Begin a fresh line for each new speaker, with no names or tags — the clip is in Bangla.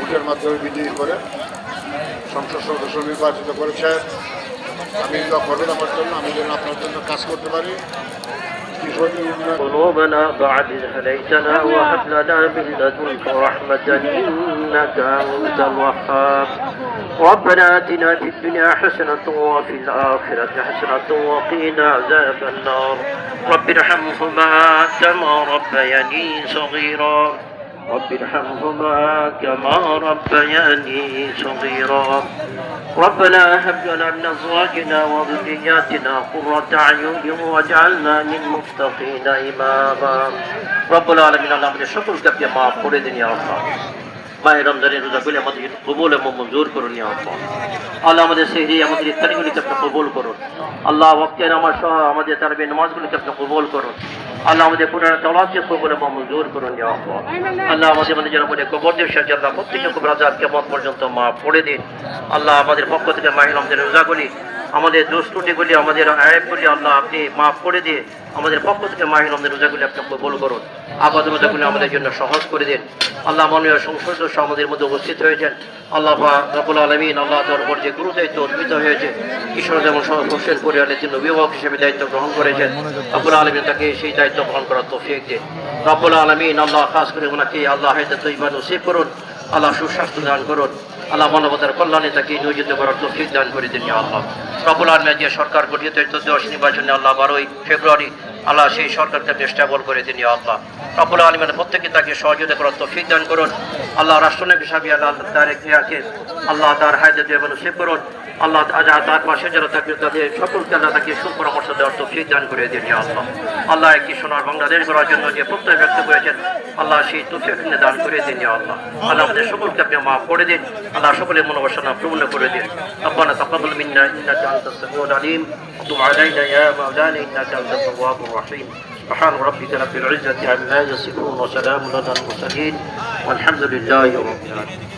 ভোটের মাধ্যমে বিজয়ী করে সংসদ সদস্য নির্বাচিত করেছেন। আমি দোয়া করবেন আমার জন্য, আমি যেন আপনার জন্য কাজ করতে পারি।
قلوبنا بعد إذ هديتنا وهب لنا من لدنك رحمة إنك أنت الوهاب. ربنا آتنا في الدنيا حسنة وفي الآخرة حسنة وقنا عذاب النار. رب ارحمهما كما ربياني صغيرا. رب ارحمهما كما ربياني صغيرا. ربنا هب لنا من ازواجنا وذرياتنا قرة اعين واجعلنا للمتقين اماما. رب العالمين আল্লাহ আমাদের সকলকে আপনি মাফ করে দিন ইয়া আল্লাহ। মাহে রমজানের রোজাগুলি আমাদের কবুল এবং মঞ্জুর করুন ইয়া আল্লাহ। আল্লাহ আমাদের সেহরি আমাদের ইফতারিগুলিকে আপনি কবুল করুন। আল্লাহ ওয়াক্তের আমার সহ আমাদের তারাবি নামাজগুলিকে আপনি কবুল করুন। আল্লাহ আমাদের পুনরায় তওবাকে কবুল এবং মঞ্জুর করুন ইয়া আল্লাহ। আল্লাহ আমাদের যারা বলে কবরদের সাথে আল্লাহ প্রত্যেককে কবর আযাব কিয়ামত পর্যন্ত মাফ করে দিন। আল্লাহ আমাদের পক্ষ থেকে মাহে রমজানের রোজাগুলি আমাদের দোষ ত্রুটিগুলি আমাদের আয়াবগুলি আল্লাহ আপনি মাফ করে দিয়ে আমাদের পক্ষ থেকে মাহে রমজানের রোজাগুলি আপনি কবুল করুন। আবাদ রোজাগুলি আমাদের জন্য সহজ করে দিন। আল্লাহ মাননীয় সংসদ সদস্য আমাদের মধ্যে উপস্থিত হয়েছেন। আল্লাহ রব্বুল আলামিন আল্লাহ তার উপর যে গুরু দায়িত্ব অর্পিত হয়েছে, কিশোর যেমন হোসেন পরিবারের জন্য অভিভাবক হিসেবে দায়িত্ব গ্রহণ করেছেন, রব্বুল আলামিন তাকে সেই দায়িত্ব গ্রহণ করার তৌফিক দিন। রব্বুল আলামিন আল্লাহ খাস করে ওনাকে আল্লাহ হায়াত তৈয়বা নসিব করুন। আল্লাহ সুস্বাস্থ্য দান করুন। আল্লাহ মানবতার কল্যাণে তাকে নিয়োজিত করার তৌফিক দান করে দিন ইয়া আল্লাহ। রব্বুল আলামিন যে সরকার গঠিত 13শ নির্বাচনে আল্লাহ 12ই ফেব্রুয়ারি আল্লাহ সেই সরকারকে আপনি স্টেবল করে দিন ইয়া আল্লাহ। রব্বুল আলামিন প্রত্যেকে তাকে সহযোগিতা করার তৌফিক দান করুন। আল্লাহ রাষ্ট্রনায়ক হিসাবে আল্লাহ তারেক জিয়াকে আল্লাহ তার হায়াতে তৈয়বা নসিব করুন। আল্লাহ তার পাশে যারা থাকবে তাদের সকলকে আল্লাহ তাকে সুপরামর্শ দেওয়ার তৌফিক দান করে দিন ইয়া আল্লাহ। আল্লাহ একটি সোনার বাংলাদেশ গড়ার জন্য যে প্রত্যয় ব্যক্ত করেছেন আল্লাহ সেই তৌফিক দান করে দিন ইয়া আল্লাহ। আল্লাহ আমাদের সকলকে আপনি মাফ করে দিন। আল্লাহ সকলের মনোবাসনা পূর্ণ করে দিন। ربنا تقبل منا انك انت السميع العليم وتب علينا يا مولانا انك انت التواب الرحيم. سبحان ربك رب العزة عما يصفون وسلام على المرسلين والحمد لله رب العالمين.